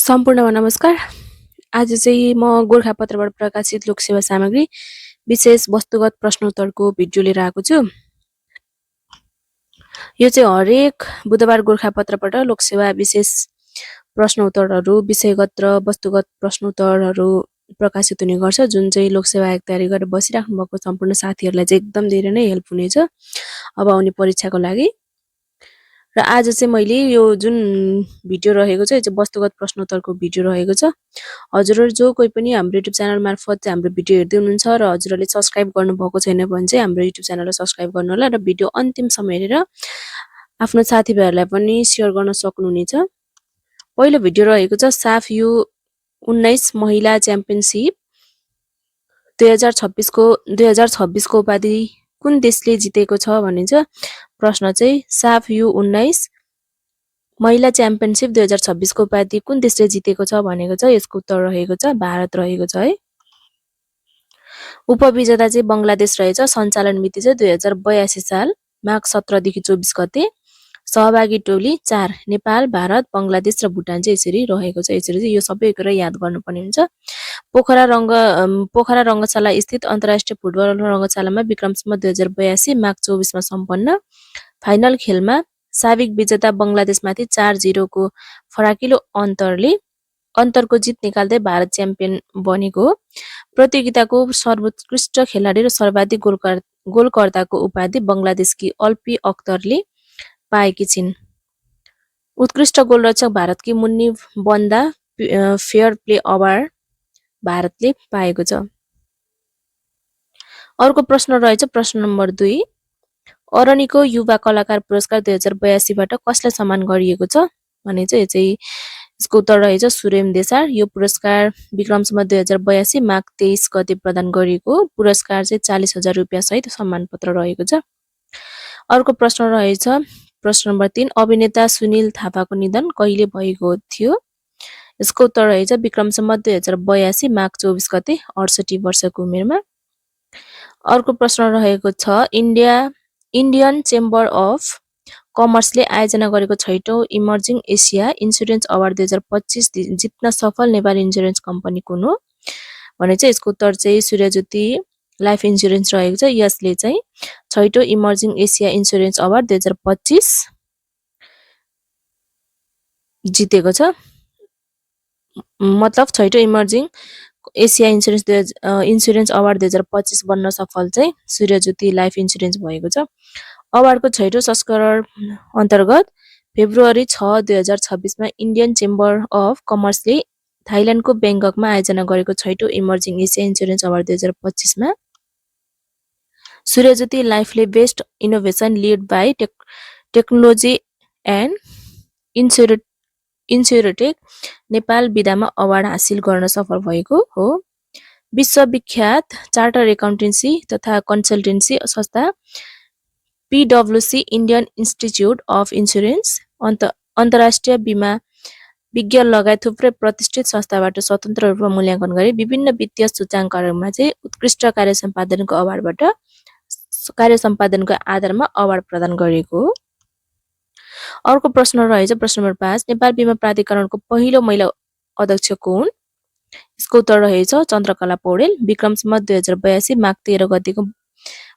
सम्पूर्णमा नमस्कार। आज चाहिँ म गोरखापत्रबाट प्रकाशित लोकसेवा सामग्री विशेष वस्तुगत प्रश्नोत्तरको भिडियो लिएर आएको छु। यो चाहिँ हरेक बुधबार गोरखापत्रबाट लोकसेवा विशेष प्रश्नोत्तरहरू, विषयगत र वस्तुगत प्रश्नोत्तरहरू प्रकाशित हुने गर्छ, जुन चाहिँ लोकसेवा आयोग तयारी गरेर बसिराख्नु भएको सम्पूर्ण साथीहरूलाई चाहिँ एकदम धेरै नै हेल्प हुनेछ अब आउने परीक्षाको लागि। र आज चाहिँ मैले यो जुन भिडियो रहेको छ, यो चाहिँ वस्तुगत प्रश्नोत्तरको भिडियो रहेको छ। हजुरहरू जो कोही पनि हाम्रो युट्युब च्यानल मार्फत चाहिँ हाम्रो भिडियो हेर्दै हुनुहुन्छ र हजुरहरूले सब्सक्राइब गर्नुभएको छैन भने चाहिँ हाम्रो युट्युब च्यानललाई सब्सक्राइब गर्नु होला र भिडियो अन्तिमसम्म हेरेर आफ्नो साथीभाइहरूलाई पनि सेयर गर्न सक्नुहुनेछ। पहिलो भिडियो रहेको छ साफ U19 महिला च्याम्पियनसिप 2026 को उपाधि कुन देशले जितेको छ भनिन्छ। प्रश्न चाहिँ साफ U19 महिला च्याम्पियनसिप 2026 को उपाधि कुन देशले जितेको छ भनेको छ। यसको उत्तर रहेको छ भारत रहेको छ है। उपविजेता चाहिँ बङ्गलादेश रहेछ। सञ्चालन मिति चाहिँ 2082 साल माघ 17 देखि 24 गते। सहभागी टोली 4 नेपाल, भारत, बङ्गलादेश र भुटान चाहिँ यसरी रहेको छ। यसरी चाहिँ यो सबै कुरा याद गर्नुपर्ने हुन्छ। पोखरा रङ्गशाला स्थित अन्तर्राष्ट्रिय फुटबल रङ्गशालामा विक्रम सम्वत 2082 माघ 24 मा सम्पन्न। फाइनल खेलमा साबिक विजेता बङ्गलादेशमाथि 4-0 को फराकिलो अन्तरको जित निकाल्दै भारत च्याम्पियन बनेको हो। प्रतियोगिताको सर्वोत्कृष्ट खेलाडी र सर्वाधिक गोलकर्ताको उपाधि बङ्गलादेशकी अल्पी अख्तरले पाएकी छिन्। उत्कृष्ट गोलरक्षक भारतकी मुन्नी बन्दा फेयर प्ले अवार्ड भारतले पाएको छ। अर्को प्रश्न रहेछ प्रश्न नम्बर 2। अरणीको युवा कलाकार पुरस्कार 2082 बाट कसलाई सम्मान गरिएको छ भने चाहिँ यसको उत्तर रहेछ सुरेम देसार। यो पुरस्कार विक्रम सम्वत 2082 माघ 23 गते प्रदान गरिएको। पुरस्कार चाहिँ 40,000 रुपियाँ सहित सम्मान पत्र रहेको छ। अर्को प्रश्न रहेछ प्रश्न नम्बर 3। अभिनेता सुनिल थापाको निधन कहिले भएको थियो। यसको उत्तर रहेछ विक्रम सम्वत 2082 माघ 24 गते 68 वर्षको उमेरमा। अर्को प्रश्न रहेको छ इन्डियन चेम्बर अफ कमर्सले आयोजना गरेको 6औं इमर्जिङ एसिया इन्सुरेन्स अवार्ड 2025 जित्न सफल नेपाली इन्सुरेन्स कम्पनी कुन हो भने चाहिँ यसको उत्तर चाहिँ सूर्यज्योति लाइफ इन्सुरेन्स रहेको छ। यसले चाहिँ 6औं इमर्जिङ एसिया इन्सुरेन्स अवार्ड 2025 जितेको छ। मतलब 6औं इमर्जिङ एसिया इन्सुरेन्स अवार्ड 2025 बन्न सफल चाहिँ सूर्यज्योति लाइफ इन्सुरेन्स भएको छ। अवार्डको 6औं संस्करण अन्तर्गत फेब्रुअरी 6, 2026 मा इन्डियन चेम्बर अफ कमर्सले थाइल्यान्डको ब्याङ्ककमा आयोजना गरेको 6औं इमर्जिङ एसिया इन्सुरेन्स अवार्ड 2025 मा सूर्यज्योति लाइफले best innovation led by technology and insurtech Nepal विधामा अवार्ड हासिल गर्न सफल भएको हो। विश्वविख्यात चार्टर एकाउन्टेन्सी तथा कन्सल्टेन्सी संस्था PwC Indian institute of insurance अन्तर्राष्ट्रिय बिमा विज्ञ लगायत थुप्रै प्रतिष्ठित संस्थाबाट स्वतन्त्र रूपमा मूल्याङ्कन गरी विभिन्न वित्तीय सूचाङ्कहरूमा चाहिँ उत्कृष्ट कार्य सम्पादनको आधारमा अवार्ड प्रदान गरिएको हो। अर्को प्रश्न रहेछ प्रश्न नम्बर 5। नेपाल बिमा प्राधिकरणको पहिलो महिला अध्यक्ष को हुन्। यसको उत्तर रहेछ चन्द्रकला पौडेल। विक्रम सम्वत 2082 माघ 13 गतेको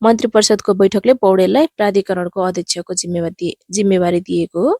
मन्त्री परिषदको बैठकले पौडेललाई प्राधिकरणको अध्यक्षको जिम्मेवारी दिएको हो।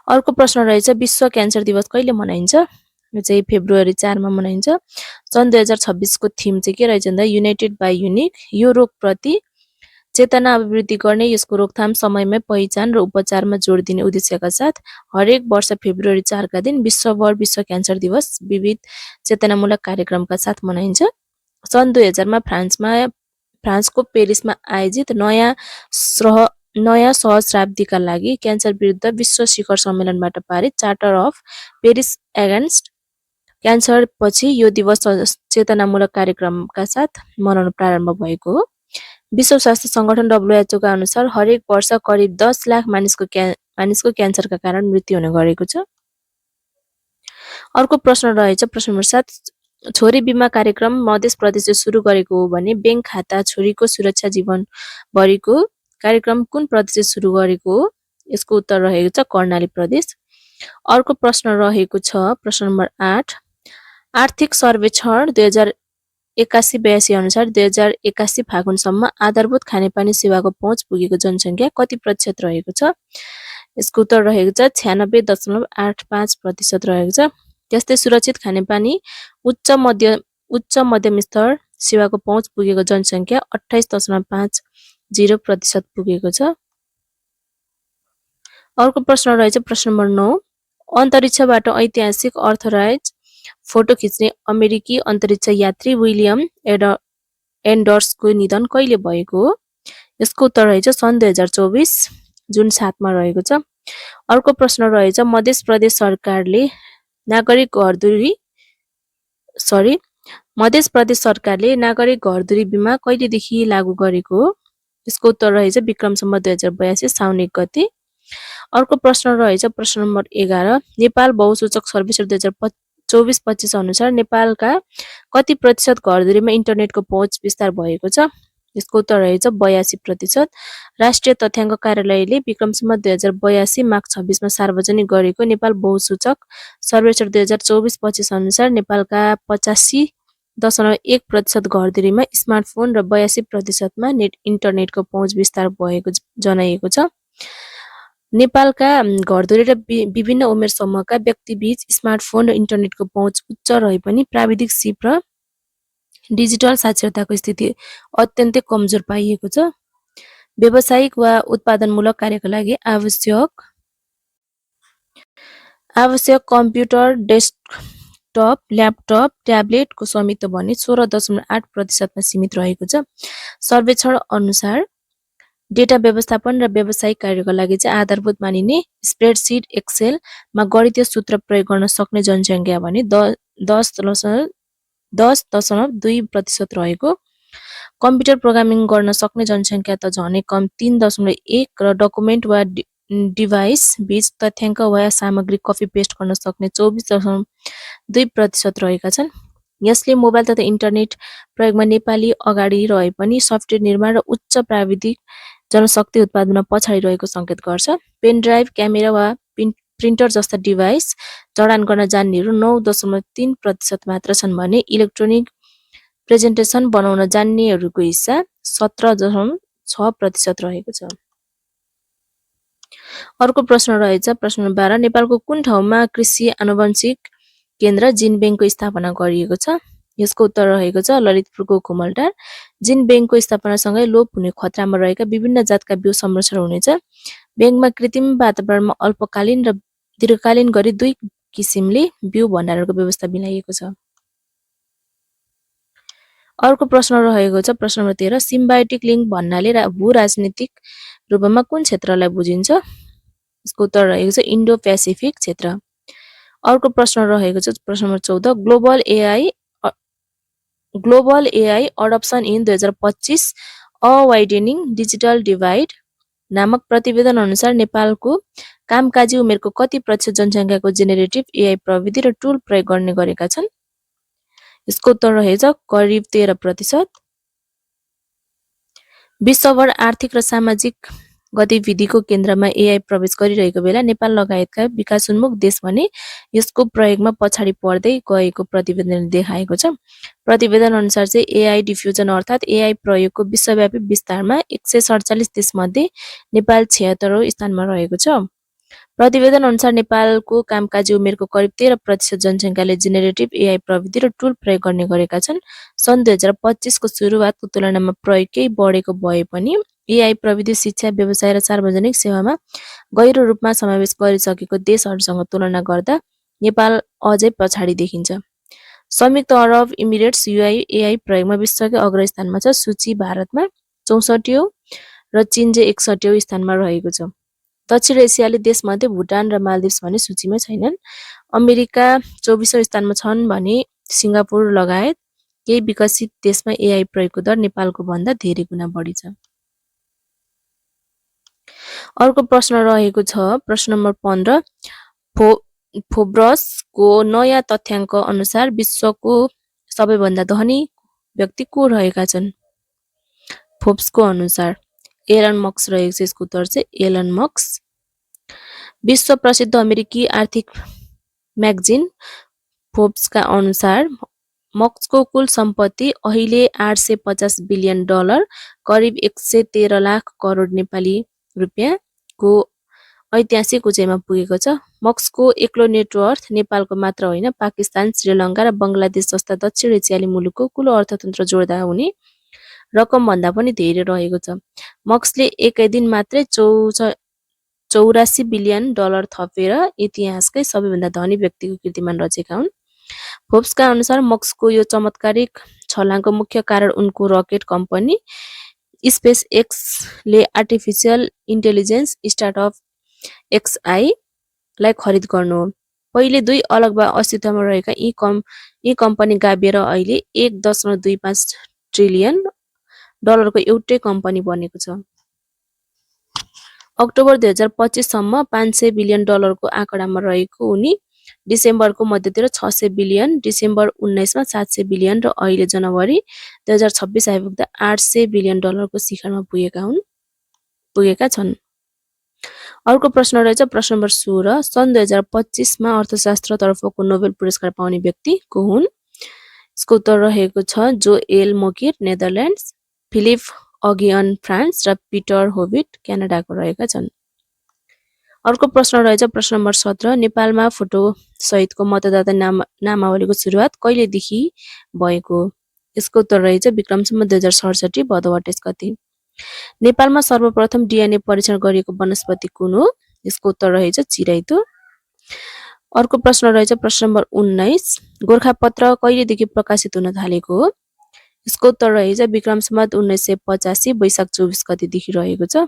अर्को प्रश्न रहेछ विश्व क्यान्सर दिवस कहिले मनाइन्छ। यो चाहिँ फेब्रुअरी 4 मा मनाइन्छ। सन् 2026 को थीम चाहिँ के रहेछ भन्दा युनाइटेड बाई युनिक। यो रोगप्रति चेतना अभिवृद्धि गर्ने, यसको रोकथाम, समयमै पहिचान र उपचारमा जोड दिने उद्देश्यका साथ हरेक वर्ष फेब्रुअरी 4 का दिन विश्वभर विश्व क्यान्सर दिवस विविध चेतनामूलक कार्यक्रमका साथ मनाइन्छ। सन् 2000 मा फ्रान्सको पेरिसमा आयोजित नयाँ सहस्राब्दीका लागि क्यान्सर विरुद्ध विश्व शिखर सम्मेलनबाट पारित charter of Paris against cancer पछि यो दिवस चेतनामूलक कार्यक्रमका साथ मनाउन प्रारम्भ भएको हो। विश्व स्वास्थ्य संगठन WHO का अनुसार हरेक वर्ष करिब 10 लाख मानिसको क्यान्सरका कारण मृत्यु हुने गरेको छ। अर्को प्रश्न रहेछ प्रश्न नम्बर 7। छोरी बिमा कार्यक्रम मध्य प्रदेशले सुरु गरेको हो भने बैंक खाता छोरीको सुरक्षा जीवनभरिको कार्यक्रम कुन प्रदेशले सुरु गरेको हो। यसको उत्तर रहेको छ कर्णाली प्रदेश। अर्को प्रश्न रहेको छ प्रश्न नम्बर 8 आर्थिक सर्वेक्षण 2081-82 अनुसार 2081 फागुनसम्म आधारभूत खानेपानी सेवाको पहुँच पुगेको जनसङ्ख्या कति प्रतिशत रहेको छ? यसको उत्तर रहेको छ 96.85% रहेको छ। त्यस्तै सुरक्षित खानेपानी उच्च मध्यम स्तर सेवाको पहुँच पुगेको जनसङ्ख्या 28.50% पुगेको छ। अर्को प्रश्न रहेछ प्रश्न नम्बर 9 अन्तरिक्षबाट ऐतिहासिक अर्थराइज फोटो खिच्ने अमेरिकी अन्तरिक्ष यात्री विलियम एन्डर्सको निधन कहिले भएको हो? यसको उत्तर रहेछ सन् 2024 जुन 7 मा रहेको छ। अर्को प्रश्न रहेछ मध्य प्रदेश सरकारले नागरिक घरधुरी बिमा कहिलेदेखि लागू गरेको हो? यसको उत्तर रहेछ विक्रम सम्वत 2082 साउन 1 गते। अर्को प्रश्न रहेछ प्रश्न नम्बर 11 नेपाल बहुसूचक सर्वेक्षण 2024-25 अनुसार नेपालका कति प्रतिशत घरधुरीमा इन्टरनेटको पहुँच विस्तार भएको छ? यसको उत्तर रहेछ 82%। राष्ट्रिय तथ्याङ्क कार्यालयले विक्रम सम्वत 2082 माघ 26 मा सार्वजनिक गरेको नेपाल बहुसूचक सर्वेक्षण 2024-25 अनुसार नेपालका 85.1% घरधुरीमा स्मार्टफोन र 82% मा इन्टरनेटको पहुँच विस्तार भएको जनाइएको छ। नेपालका घरधुरी र विभिन्न उमेर समूहका व्यक्तिबीच स्मार्टफोन र इन्टरनेटको पहुँच उच्च रहे पनि प्राविधिक सिप र डिजिटल साक्षरताको स्थिति अत्यन्तै कमजोर पाइएको छ। व्यावसायिक वा उत्पादनमूलक कार्यका लागि आवश्यक कम्प्युटर डेस्कटप ल्यापटप ट्याब्लेटको स्वामित्व भने 16.8% मा सीमित रहेको छ। सर्वेक्षण अनुसार डेटा व्यवस्थापन र व्यावसायिक कार्यका लागि चाहिँ आधारभूत मानिने स्प्रेडसिट एक्सेलमा गणितीय सूत्र प्रयोग गर्न सक्ने जनसङ्ख्या भने 10.2% रहेको। कम्प्युटर प्रोग्रामिङ गर्न सक्ने जनसङ्ख्या त झनै कम 3.1 र डकुमेन्ट वा डिभाइस बीच तथ्याङ्क वा सामग्री कपी पेस्ट गर्न सक्ने 24.2% रहेका छन्। यसले मोबाइल तथा इन्टरनेट प्रयोगमा नेपाली अगाडि रहे पनि सफ्टवेयर निर्माण र उच्च प्राविधिक जनशक्ति उत्पादनमा पछाडि रहेको सङ्केत गर्छ। पेन ड्राइभ क्यामेरा वा प्रिन्टर जस्ता डिभाइस जडान गर्न जान्नेहरू 9.3% मात्र छन् भने इलेक्ट्रोनिक प्रेजेन्टेसन बनाउन जान्नेहरूको हिस्सा 17.6% रहेको छ। अर्को प्रश्न रहेछ प्रश्न नम्बर 12 नेपालको कुन ठाउँमा कृषि आनुवंशिक केन्द्र जिन बैंकको स्थापना गरिएको छ? यसको उत्तर रहेको छ ललितपुरको कुमलटार। जिन बैंकको स्थापनासँगै लोप हुने खतरामा रहेका विभिन्न जातका बिउ संरक्षण हुनेछ। बैंकमा कृत्रिम वातावरणमा अल्पकालीन र दीर्घकालीन गरी 2 किसिमले बिउ भण्डारणको व्यवस्था मिलाइएको छ। अर्को प्रश्न रहेको छ प्रश्न नम्बर 13 सिम्बायोटिक लिङ्क भन्नाले भू राजनीतिक रूपमा कुन क्षेत्रलाई बुझिन्छ? यसको उत्तर रहेको छ इन्डो पेसिफिक क्षेत्र। अर्को प्रश्न रहेको छ प्रश्न number 14 global AI adoption in 2025 a widening digital divide नामक प्रतिवेदन अनुसार नेपालको कामकाजी उमेरको कति प्रतिशत जनसङ्ख्याको जेनेरेटिभ एआई प्रविधि र टुल प्रयोग गर्ने गरेका छन्? यसको उत्तर रहेछ करिब 13%। विश्वभर आर्थिक र सामाजिक गतिविधिको केन्द्रमा एआई प्रवेश गरिरहेको बेला नेपाल लगायतका विकासोन्मुख देश भने यसको प्रयोगमा पछाडि पर्दै गएको प्रतिवेदनले देखाएको छ। प्रतिवेदन अनुसार चाहिँ एआई डिफ्युजन अर्थात् एआई प्रयोगको विश्वव्यापी विस्तारमा 147 देशमध्ये नेपाल 76औं स्थानमा रहेको छ। प्रतिवेदन अनुसार नेपालको कामकाजी उमेरको करिब 13% जनसङ्ख्याले जेनेरेटिभ एआई प्रविधि र टुल प्रयोग गर्ने गरेका छन्। सन् 2025 को सुरुवातको तुलनामा प्रयोग केही बढेको भए पनि एआई प्रविधि शिक्षा व्यवसाय र सार्वजनिक सेवामा गहिरो रूपमा समावेश गरिसकेको देशहरूसँग तुलना गर्दा नेपाल अझै पछाडि देखिन्छ। संयुक्त अरब इमिरेट्स युएई एआई प्रयोगमा विश्वकै अग्रस्थानमा छ। सूची भारतमा 64औं र चीन चाहिँ 61औं स्थानमा रहेको छ। दक्षिण एसियाली देशमध्ये भुटान र मालदिप्स भने सूचीमै छैनन्। अमेरिका 24औं स्थानमा छन् भने सिङ्गापुर लगायत केही विकसित देशमा एआई प्रयोगको दर नेपालको भन्दा धेरै गुणा बढी छ। अर्को प्रश्न रहेको छ प्रश्न नम्बर 15 फोब्रसको नयाँ तथ्याङ्क अनुसार विश्वको सबैभन्दा धनी व्यक्ति को रहेका छन्? फोब्सको अनुसार एलन मस्क रहेको छ। यसको उत्तर चाहिँ एलन मस्क। विश्व प्रसिद्ध अमेरिकी आर्थिक म्यागजिन फोर्ब्सका अनुसार मस्को कुल सम्पत्ति अहिले $850 बिलियन, करिब 113 लाख करोड नेपाली रुपियाँको ऐतिहासिक उचाइमा पुगेको छ। मस्को एक्लो नेटवर्थ नेपालको मात्र होइन, पाकिस्तान, श्रीलङ्का र बङ्गलादेश जस्ता दक्षिण एसियाली मुलुकको कुल अर्थतन्त्र जोड्दा हुने रकमभन्दा पनि धेरै रहेको छ। मस्कले एकै दिन मात्रै 84 बिलियन डलर थपेर इतिहासकै सबैभन्दा धनी व्यक्तिको कीर्तिमान रचेका हुन्। फोर्ब्सका अनुसार मस्कको यो चमत्कारिक छलाङको मुख्य कारण उनको रकेट कम्पनी स्पेस एक्सले आर्टिफिसियल इन्टेलिजेन्स स्टार्टअप XI लाई खरिद गर्नु हो। पहिले दुई अलग अस्तित्वमा रहेका यी कम्पनी गाभिएर अहिले $1.25 ट्रिलियन डलरको एउटै कम्पनी बनेको छ। अक्टोबर 2025 सम्म $500 बिलियन डलरको आँकडामा रहेको उनी डिसेम्बरको मध्यतिर 600 बिलियन, डिसेम्बर 19 मा 700 बिलियन र अहिले जनवरी 2026 आइपुग्दा 800 बिलियन डलरको शिखरमा पुगेका छन्। अर्को प्रश्न रहेछ प्रश्न नम्बर 16। सन् 2025 मा अर्थशास्त्रतर्फको नोबेल पुरस्कार पाउने व्यक्ति को हुन्? यसको उत्तर रहेको छ Joel Mokyr Netherlands, Philippe Aghion France र पिटर होभिट क्यानाडाको रहेका छन्। अर्को प्रश्न रहेछ प्रश्न नम्बर 17। नेपालमा फोटो सहितको मतदाता नामावलीको सुरुवात कहिलेदेखि भएको? यसको उत्तर रहेछ विक्रम सम्वत 2067 भदौ 28 गते। नेपालमा सर्वप्रथम DNA परीक्षण गरिएको वनस्पति कुन हो? यसको उत्तर रहेछ चिराइतो। अर्को प्रश्न रहेछ प्रश्न नम्बर 19। गोरखापत्र कहिलेदेखि प्रकाशित हुन थालेको हो? यसको उत्तर रहेछ विक्रम सम्वत 1985 वैशाख 24 गतेदेखि रहेको छ।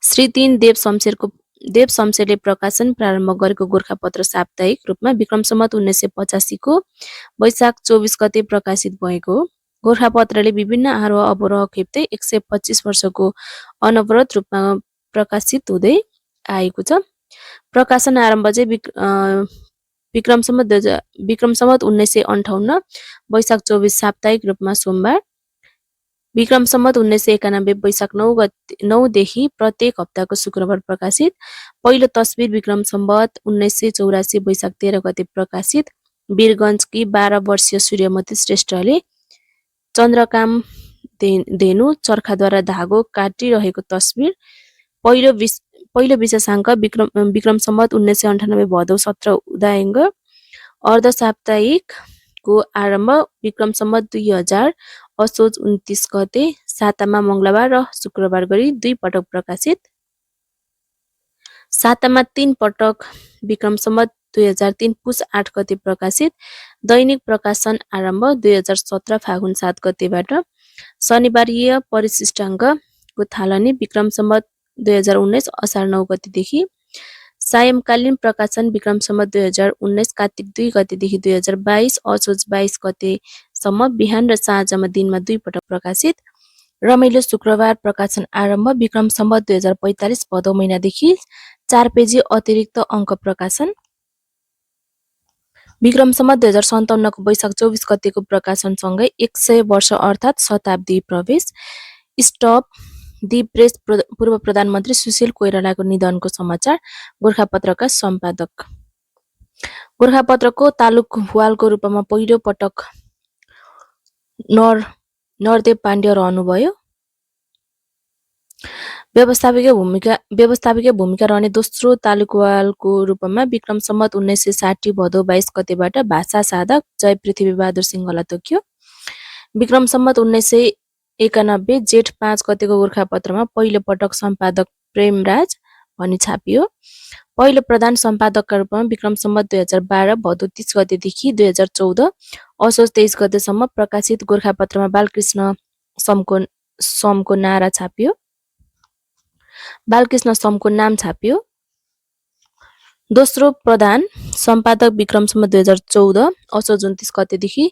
श्री 3 देव शमशेरले प्रकाशन प्रारम्भ गरेको गोरखापत्र साप्ताहिक रूपमा विक्रम सम्वत 1985 को वैशाख 24 गते प्रकाशित भएको हो। गोरखापत्रले विभिन्न आरोह अवरोह खेप्दै 125 वर्षको अनवरत रूपमा प्रकाशित हुँदै आएको छ। प्रकाशन आरम्भ चाहिँ विक्रम सम्वत 1958 वैशाख 24 साप्ताहिक रूपमा सोमबार, विक्रम सम्वत 1991 वैशाख 9 देखि प्रत्येक हप्ताको शुक्रबार प्रकाशित। पहिलो तस्बिर विक्रम सम्वत 1984 वैशाख 13 गते प्रकाशित। वीरगञ्जकी 12 वर्षीय सूर्यमती श्रेष्ठले चन्द्रकाम धेनु चर्खाद्वारा धागो काटिरहेको तस्बिर। पहिलो विशेषाङ्क विक्रम सम्वत 1998 भदौ 17 उदयाङ्ग। अर्ध साप्ताहिकको आरम्भ विक्रम सम्वत 2000 असोज 29 गते सातामा मङ्गलबार र शुक्रबार गरी 2 पटक प्रकाशित। सातामा 3 पटक विक्रम सम्वत 2003 पुस 8 गते प्रकाशित। दैनिक प्रकाशन आरम्भ 2017 फागुन 7 गतेबाट। शनिबारीय परिशिष्टाङ्कको थालनी विक्रम सम्वत 2019 असार 9 गतेदेखि। सायंकालीन प्रकाशन विक्रम सम्वत 2019 कार्तिक 2 गतेदेखि 2022 असोज 22 गतेसम्म बिहान र साँझमा दिनमा 2 पटक प्रकाशित। रमाइलो शुक्रबार प्रकाशन आरम्भ विक्रम सम्वत 2045 भदौ महिनादेखि 4 पेजी अतिरिक्त अङ्क प्रकाशन। विक्रम सम्वत 2057 को वैशाख 24 गतेको प्रकाशनसँगै 100 वर्ष अर्थात् शताब्दी प्रवेश। स्टप दि प्रेस पूर्व प्रधानमन्त्री सुशील कोइरालाको निधनको समाचार। गोरखापत्रका सम्पादक। गोरखापत्रको तालुकवालको रूपमा पहिलो पटक नरदेव पाण्ड्य रहनुभयो। व्यवस्थापिकीय भूमिका रहने दोस्रो तालुकवालको रूपमा विक्रम सम्वत 1960 भदौ 22 गतेबाट भाषा साधक जय पृथ्वीबहादुर सिंहला तोकियो। विक्रम सम्वत 1991 जेठ 5 गतेको गोरखापत्रमा पहिलो पटक सम्पादक प्रेमराज भनी छापियो। पहिलो प्रधान सम्पादकका रूपमा विक्रम सम्वत 2012 भदौ 30 गतेदेखि 2014 असोज 23 गतेसम्म प्रकाशित गोरखापत्रमा बालकृष्ण समको नारा छापियो। बालकृष्ण समको नाम छापियो। दोस्रो प्रधान सम्पादक विक्रम सम्वत 2014 असोज 29 गतेदेखि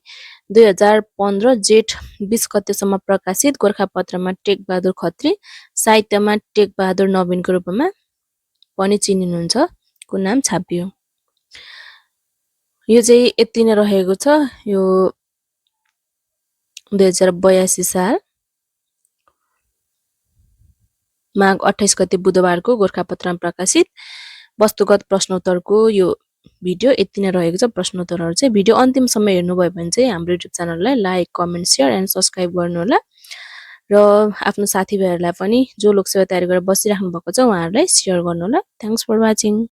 2015 जेठ 20 गतेसम्म प्रकाशित गोरखापत्रमा टेकबहादुर खत्री, साहित्यमा टेकबहादुर नवीनको रूपमा पनि चिनिनुहुन्छ को नाम छापियो। यो चाहिँ यति नै रहेको छ। यो 2082 साल माघ 28 गते बुधबारको गोरखापत्रमा प्रकाशित वस्तुगत प्रश्नोत्तरको यो भिडियो यति नै रहेको छ। प्रश्नोत्तरहरू चाहिँ भिडियो अन्तिमसम्म हेर्नुभयो भने चाहिँ हाम्रो युट्युब च्यानललाई like, comment, share and subscribe गर्नुहोला र आफ्नो साथीभाइहरूलाई पनि जो लोकसेवा तयारी गरेर बसिराख्नु भएको छ उहाँहरूलाई सेयर गर्नुहोला। Thanks for watching.